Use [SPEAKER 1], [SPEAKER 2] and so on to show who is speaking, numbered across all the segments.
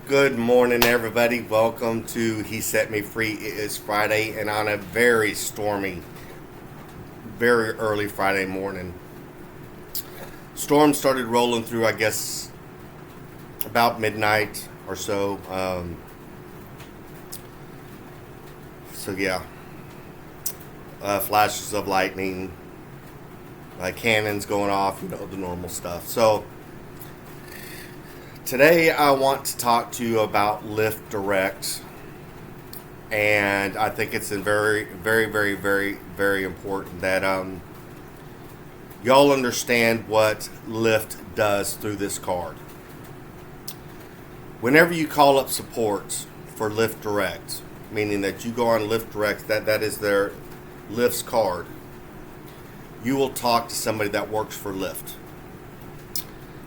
[SPEAKER 1] Good morning, everybody. Welcome to He Set Me Free. It is Friday, and on a very stormy, very early Friday morning. Storm started rolling through, I guess, about midnight or so. Flashes of lightning, cannons going off, the normal stuff. So today I want to talk to you about Lyft Direct, and I think it's very, very, very, very, very important that y'all understand what Lyft does through this card. Whenever you call up support for Lyft Direct, meaning that you go on Lyft Direct, that is their Lyft's card, you will talk to somebody that works for Lyft.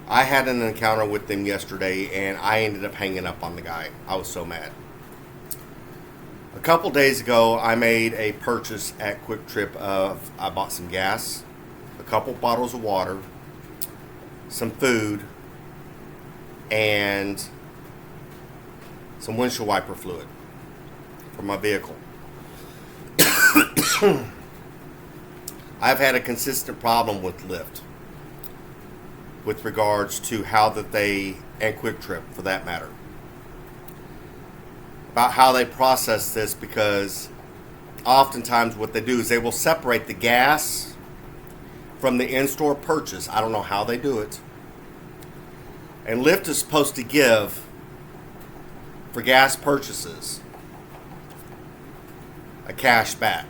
[SPEAKER 1] I had an encounter with them yesterday, and I ended up hanging up on the guy. I was so mad. A couple days ago, I made a purchase at Quick Trip I bought some gas, a couple bottles of water, some food, and some windshield wiper fluid for my vehicle. I've had a consistent problem with Lyft with regards to how that they, and Quick Trip for that matter, about how they process this, because oftentimes what they do is they will separate the gas from the in-store purchase. I don't know how they do it. And Lyft is supposed to give, for gas purchases, a cash back.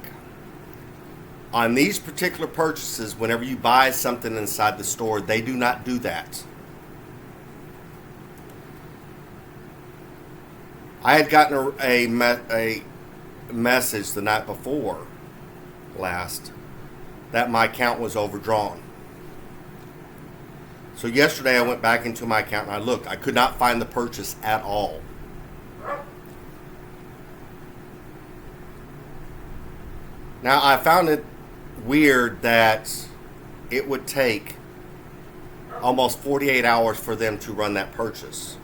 [SPEAKER 1] On these particular purchases, whenever you buy something inside the store, they do not do that. I had gotten a message the night before last that my account was overdrawn. So yesterday I went back into my account and I looked. I could not find the purchase at all. Now, I found it weird that it would take almost 48 hours for them to run that purchase.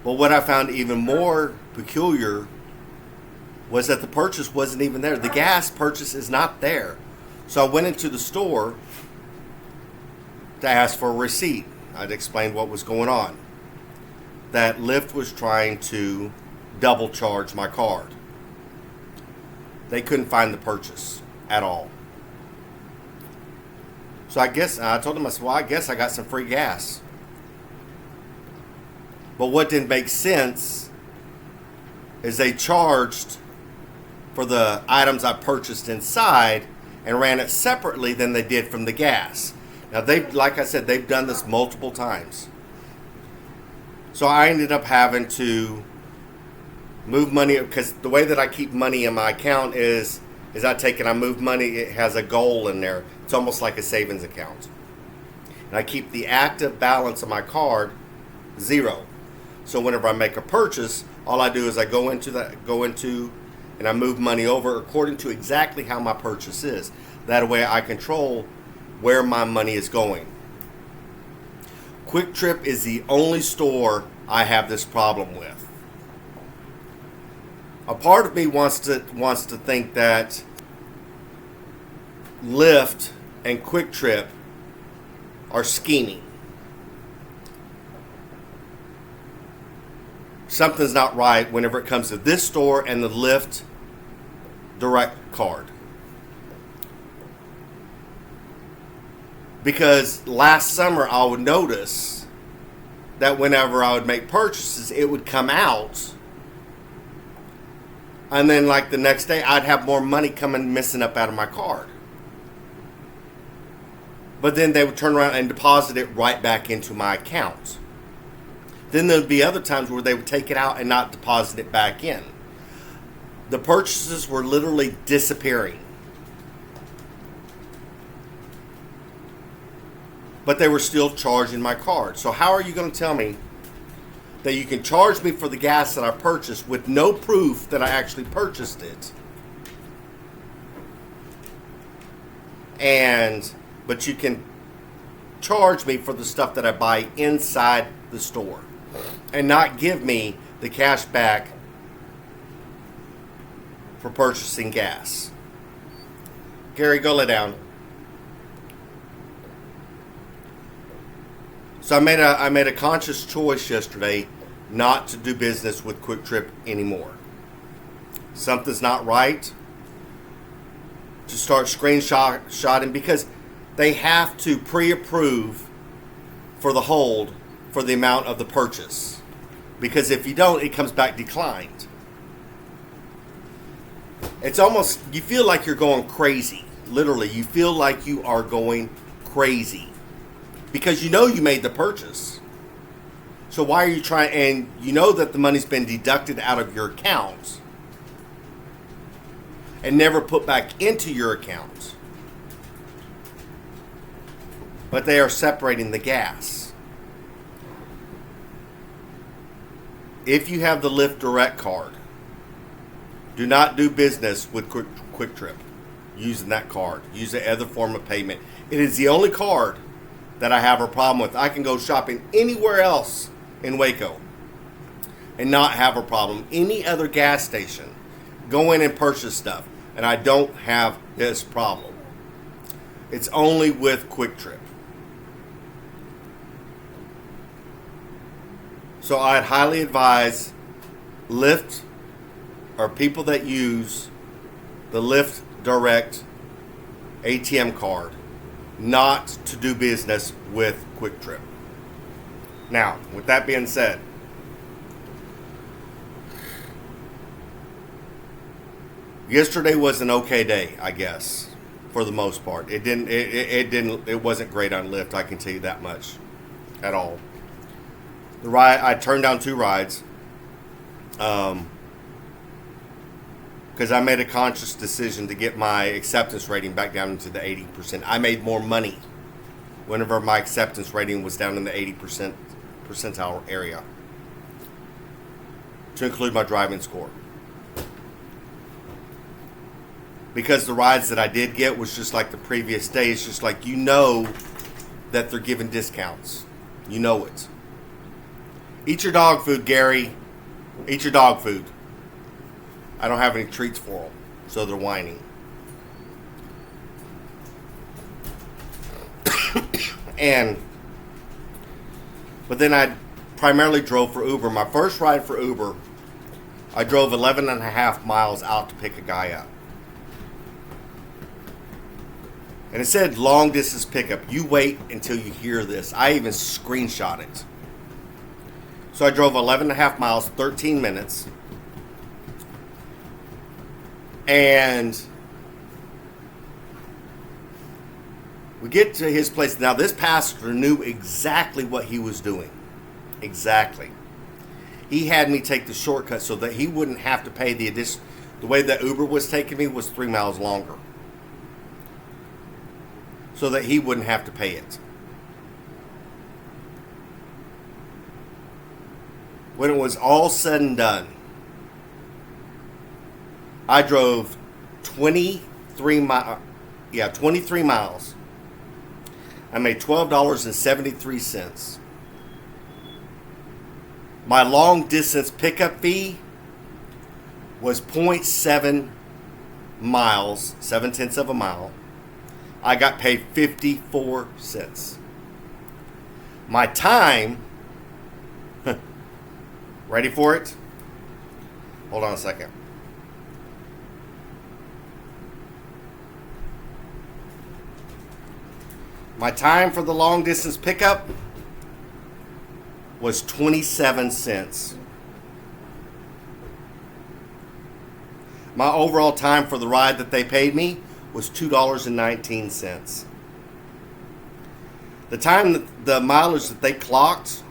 [SPEAKER 1] But what I found even more peculiar was that the purchase wasn't even there. The gas purchase is not there. So I went into the store to ask for a receipt. I'd explained what was going on. That Lyft was trying to double charge my card. They couldn't find the purchase at all. So I told them, I guess I got some free gas. But what didn't make sense is they charged for the items I purchased inside and ran it separately than they did from the gas. Now, like I said, they've done this multiple times. So I ended up having to move money, because the way that I keep money in my account is I move money. It has a goal in there. It's almost like a savings account. And I keep the active balance of my card zero. So whenever I make a purchase, all I do is I go into and I move money over according to exactly how my purchase is. That way I control where my money is going. Quick Trip is the only store I have this problem with. A part of me wants to think that Lyft and Quick Trip are scheming. Something's not right whenever it comes to this store and the Lyft Direct card. Because last summer I would notice that whenever I would make purchases, it would come out, and then the next day I'd have more money coming missing up out of my card. But then they would turn around and deposit it right back into my account. Then there'd be other times where they would take it out and not deposit it back in. The purchases were literally disappearing. But they were still charging my card. So how are you going to tell me that you can charge me for the gas that I purchased with no proof that I actually purchased it? But you can charge me for the stuff that I buy inside the store. and not give me the cash back for purchasing gas. Gary, go lay down. So I made a conscious choice yesterday not to do business with Quick Trip anymore. Something's not right. To start screenshotting, because they have to pre-approve for the hold for the amount of the purchase. Because if you don't, it comes back declined. It's almost, you feel like you're going crazy. Literally, you feel like you are going crazy. Because you know you made the purchase. So why are you trying, and you know that the money's been deducted out of your account and never put back into your account. But they are separating the gas. If you have the Lyft Direct Card, do not do business with Quick Trip using that card. Use the other form of payment. It is the only card that I have a problem with. I can go shopping anywhere else in Waco and not have a problem. Any other gas station, go in and purchase stuff, and I don't have this problem. It's only with Quick Trip. So I'd highly advise Lyft, or people that use the Lyft Direct ATM Card, not to do business with Quick Trip. Now, with that being said, yesterday was an okay day, I guess, for the most part. It wasn't great on Lyft, I can tell you that much, at all. The ride, I turned down 2 rides, because I made a conscious decision to get my acceptance rating back down into the 80%. I made more money whenever my acceptance rating was down in the 80% percentile area, to include my driving score. Because the rides that I did get was just like the previous day. It's just like, you know that they're giving discounts. You know it. Eat your dog food, Gary. Eat your dog food. I don't have any treats for them, so they're whining. But then I primarily drove for Uber. My first ride for Uber, I drove 11 and a half miles out to pick a guy up. And it said long distance pickup. You wait until you hear this. I even screenshot it. So I drove 11 and a half miles, 13 minutes. And we get to his place. Now, this pastor knew exactly what he was doing. Exactly. He had me take the shortcut so that he wouldn't have to pay the addition. The way that Uber was taking me was 3 miles longer, so that he wouldn't have to pay it. When it was all said and done, I drove 23 miles. I made $12.73. My long distance pickup fee was 0.7 miles, 0.7 of a mile. I got paid 54 cents. My time, ready for it? Hold on a second. My time for the long distance pickup was 27 cents. My overall time for the ride that they paid me was $2.19. The time, the mileage that they clocked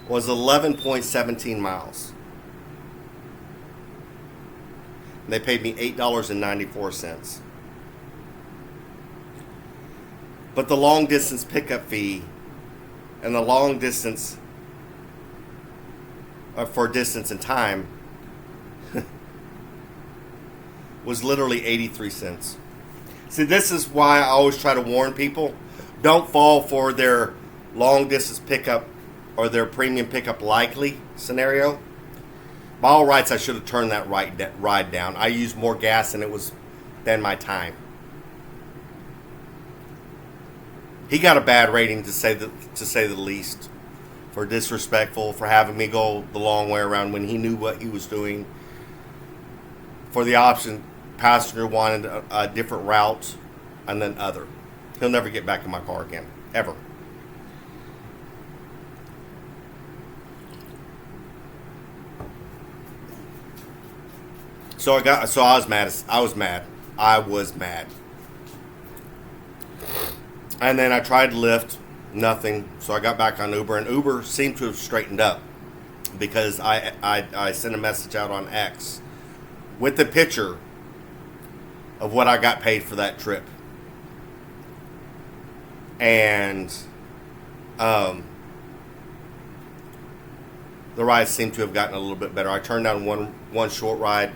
[SPEAKER 1] was 11.17 miles. And they paid me $8.94. But the long distance pickup fee and the long distance for distance and time was literally 83 cents. See, this is why I always try to warn people. Don't fall for their long distance pickup or their premium pickup likely scenario, by all rights, I should have turned that ride down. I used more gas than my time. He got a bad rating to say the least, for disrespectful, for having me go the long way around when he knew what he was doing. For the option, passenger wanted a different route, and then other. He'll never get back in my car again, ever. So I was mad. And then I tried Lyft, nothing. So I got back on Uber, and Uber seemed to have straightened up, because I sent a message out on X with the picture of what I got paid for that trip. And the rides seemed to have gotten a little bit better. I turned down one short ride,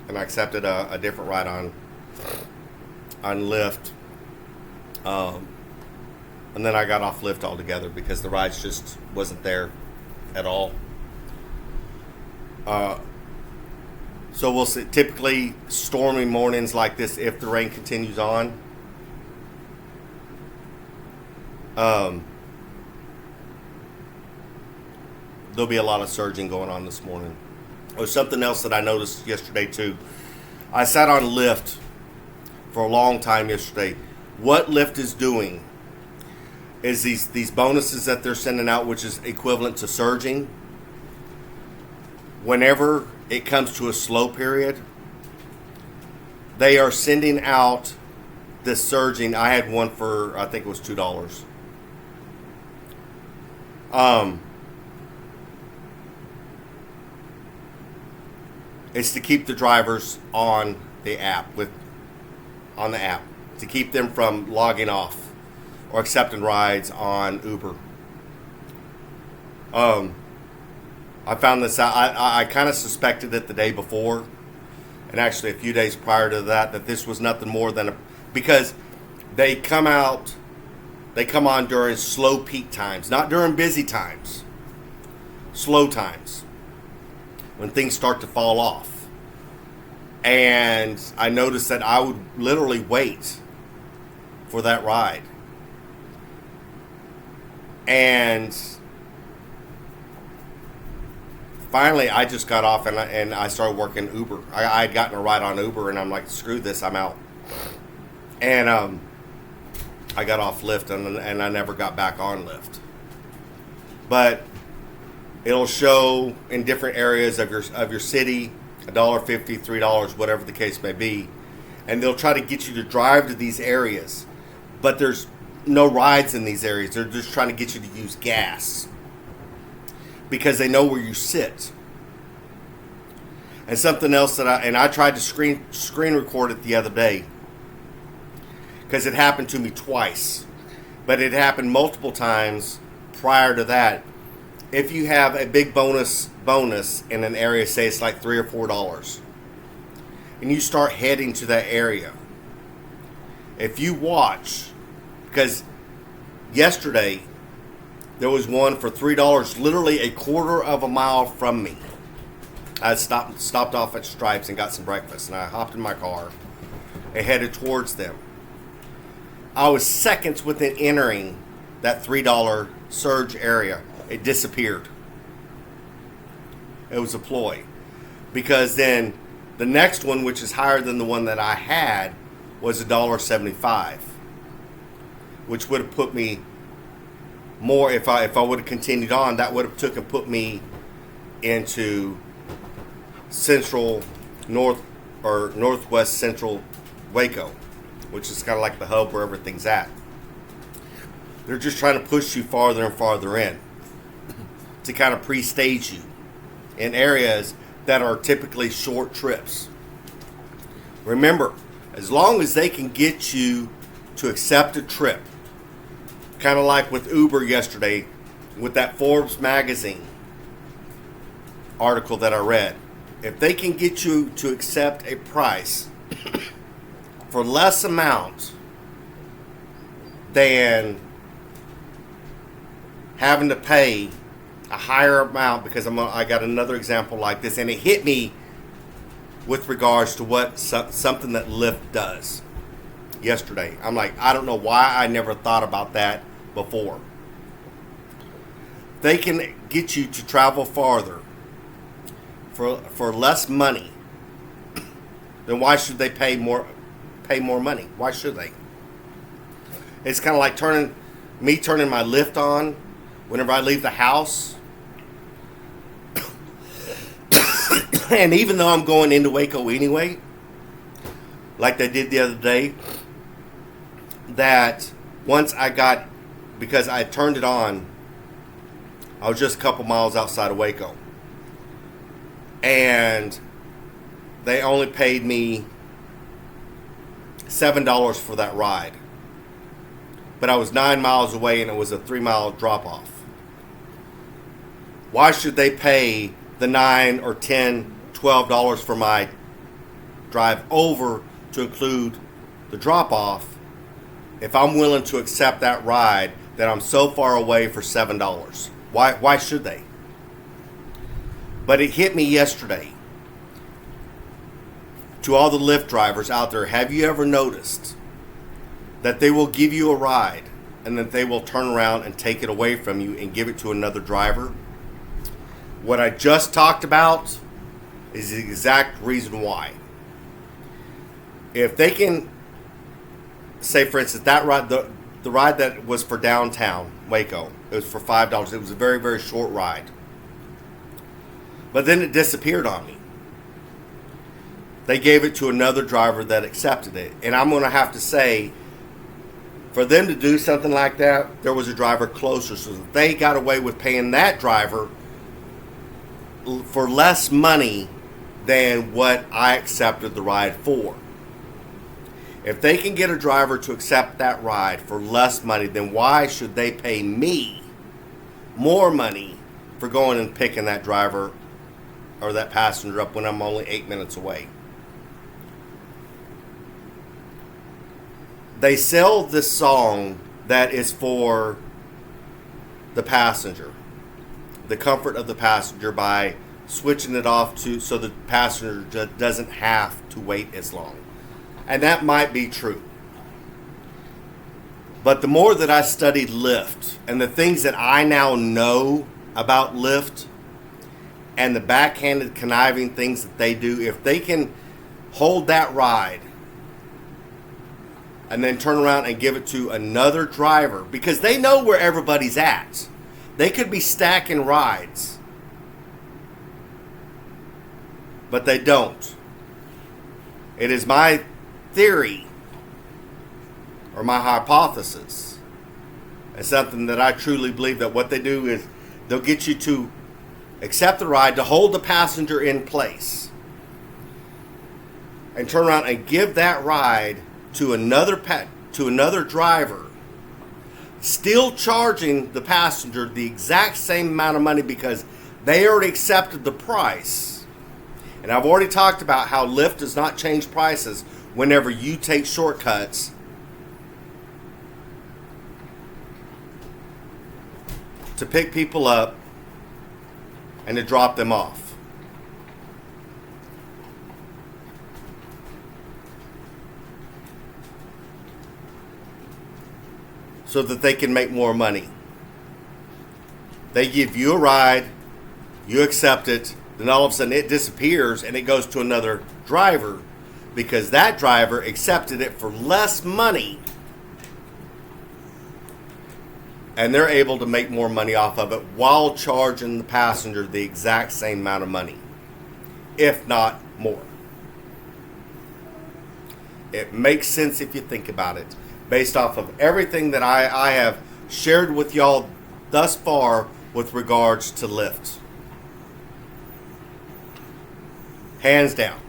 [SPEAKER 1] and I accepted a different ride on Lyft. And then I got off Lyft altogether because the rides just wasn't there at all. So we'll see. Typically, stormy mornings like this, if the rain continues on, there'll be a lot of surging going on this morning. There's something else that I noticed yesterday too. I sat on Lyft for a long time yesterday. What Lyft is doing is these bonuses that they're sending out, which is equivalent to surging. Whenever it comes to a slow period, they are sending out this surging. I had one for, I think it was $2. It's to keep the drivers on the app, to keep them from logging off or accepting rides on Uber. I found this out. I kind of suspected it the day before, and actually a few days prior to that this was nothing more than because they come on during slow peak times, not during busy times, slow times, when things start to fall off. And I noticed that I would literally wait for that ride. And finally, I just got off and I started working Uber. I had gotten a ride on Uber, and I'm like, screw this, I'm out. And I got off Lyft, and I never got back on Lyft. But it'll show in different areas of your city, $1.50, $3, whatever the case may be, and they'll try to get you to drive to these areas, but there's no rides in these areas. They're just trying to get you to use gas because they know where you sit. And something else that I tried to screen record it the other day because it happened to me twice, but it happened multiple times prior to that. If you have a big bonus in an area, say it's like $3 or $4, and you start heading to that area, if you watch, because yesterday there was one for $3, literally a quarter of a mile from me. I stopped off at Stripes and got some breakfast, and I hopped in my car and headed towards them. I was seconds within entering that $3 surge area. It disappeared. It was a ploy. Because then the next one, which is higher than the one that I had, was $1.75, which would have put me more. If I would have continued on, that would have put me into central northwest central Waco, which is kind of like the hub where everything's at. They're just trying to push you farther and farther in to kind of pre-stage you in areas that are typically short trips. Remember, as long as they can get you to accept a trip, kind of like with Uber yesterday, with that Forbes magazine article that I read, if they can get you to accept a price for less amount than having to pay a higher amount because I got another example like this, and it hit me with regards to what something that Lyft does yesterday. I'm like, I don't know why I never thought about that before. They can get you to travel farther for less money. Then why should they pay more money? Why should they? It's kind of like turning my Lyft on whenever I leave the house. And even though I'm going into Waco anyway, like they did the other day, that once because I turned it on, I was just a couple miles outside of Waco. And they only paid me $7 for that ride. But I was 9 miles away and it was a 3-mile drop off. Why should they pay the $9 or $10, $12 for my drive over to include the drop off if I'm willing to accept that ride that I'm so far away for $7? Why should they? But it hit me yesterday. To all the Lyft drivers out there, have you ever noticed that they will give you a ride and that they will turn around and take it away from you and give it to another driver? What I just talked about is the exact reason why. If they can say, for instance, that ride, the ride that was for downtown Waco, it was for $5. It was a very, very short ride. But then it disappeared on me. They gave it to another driver that accepted it. And I'm going to have to say, for them to do something like that, there was a driver closer. So they got away with paying that driver for less money than what I accepted the ride for. If they can get a driver to accept that ride for less money, then why should they pay me more money for going and picking that driver or that passenger up when I'm only 8 minutes away? They sell this song that is for the passenger, the comfort of the passenger, by switching it off so the passenger doesn't have to wait as long. And that might be true. But the more that I studied Lyft and the things that I now know about Lyft and the backhanded conniving things that they do, if they can hold that ride and then turn around and give it to another driver, because they know where everybody's at. They could be stacking rides, but they don't. It is my theory or my hypothesis, and something that I truly believe, that what they do is they'll get you to accept the ride, to hold the passenger in place, and turn around and give that ride to another driver, still charging the passenger the exact same amount of money because they already accepted the price. And I've already talked about how Lyft does not change prices whenever you take shortcuts to pick people up and to drop them off. So that they can make more money. They give you a ride, you accept it, then all of a sudden it disappears and it goes to another driver because that driver accepted it for less money. And they're able to make more money off of it while charging the passenger the exact same amount of money, if not more. It makes sense if you think about it, based off of everything that I have shared with y'all thus far with regards to Lyft. Hands down.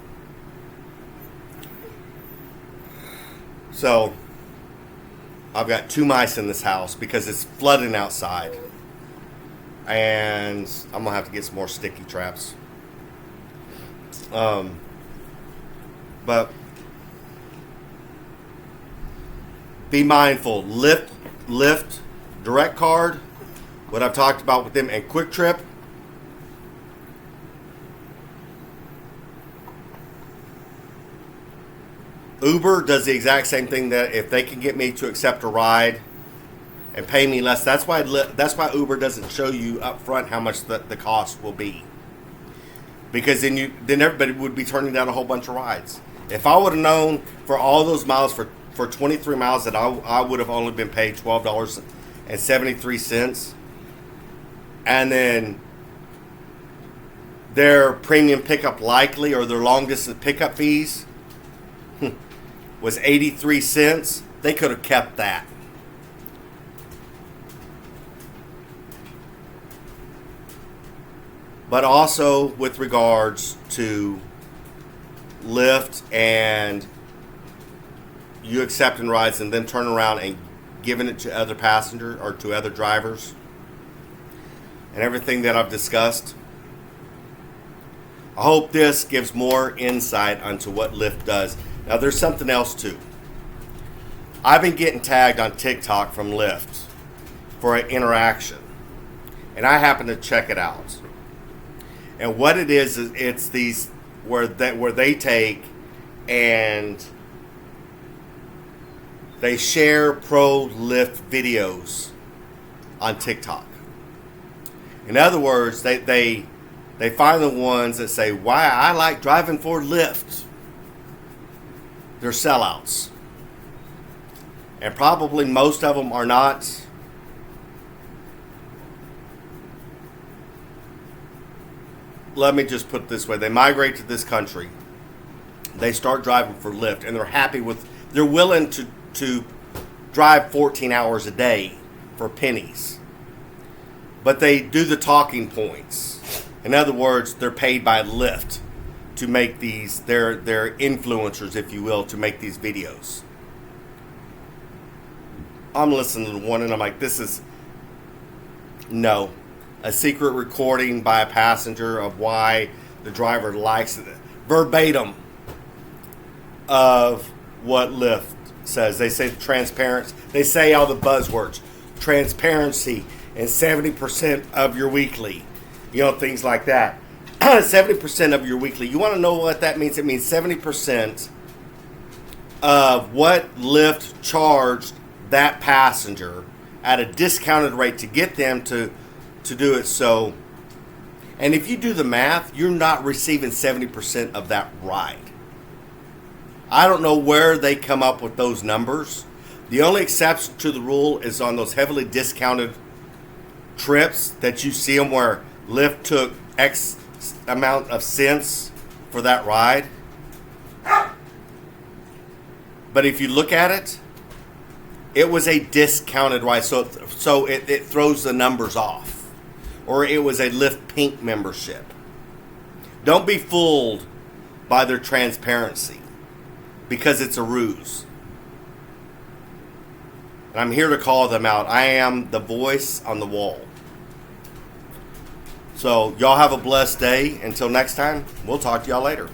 [SPEAKER 1] So, I've got 2 mice in this house because it's flooding outside. And I'm going to have to get some more sticky traps. But be mindful. Lyft Direct Card what I've talked about with them. And Quick Trip, Uber does the exact same thing, that if they can get me to accept a ride and pay me less, that's why Uber doesn't show you up front how much the cost will be. Because then everybody would be turning down a whole bunch of rides. If I would have known for all those miles, for 23 miles, that I would have only been paid $12.73, and then their premium pickup likely, or their long distance pickup fees was 83 cents, they could have kept that. But also with regards to Lyft and you accepting rides and then turning around and giving it to other passengers or to other drivers and everything that I've discussed, I hope this gives more insight onto what Lyft does. Now, there's something else too. I've been getting tagged on TikTok from Lyft for an interaction, and I happen to check it out. And what it is it's these where they take and they share pro Lyft videos on TikTok. In other words, they find the ones that say, "Why I like driving for Lyft." They're sellouts. And probably most of them are not. Let me just put it this way. They migrate to this country. They start driving for Lyft, and they're willing to drive 14 hours a day for pennies. But they do the talking points. In other words, they're paid by Lyft to make these, they're influencers, if you will, to make these videos. I'm listening to one and I'm like, this is, no. A secret recording by a passenger of why the driver likes it. Verbatim of what Lyft says. They say transparency. They say all the buzzwords. Transparency and 70% of your weekly. You know, things like that. 70% of your weekly. You want to know what that means? It means 70% of what Lyft charged that passenger at a discounted rate to get them to do it. So, and if you do the math, you're not receiving 70% of that ride. I don't know where they come up with those numbers. The only exception to the rule is on those heavily discounted trips that you see them where Lyft took X amount of cents for that ride. But if you look at it, it was a discounted ride, so it throws the numbers off. Or it was a Lyft Pink membership. Don't be fooled by their transparency, because it's a ruse. And I'm here to call them out. I am the voice on the wall. So y'all have a blessed day. Until next time, we'll talk to y'all later.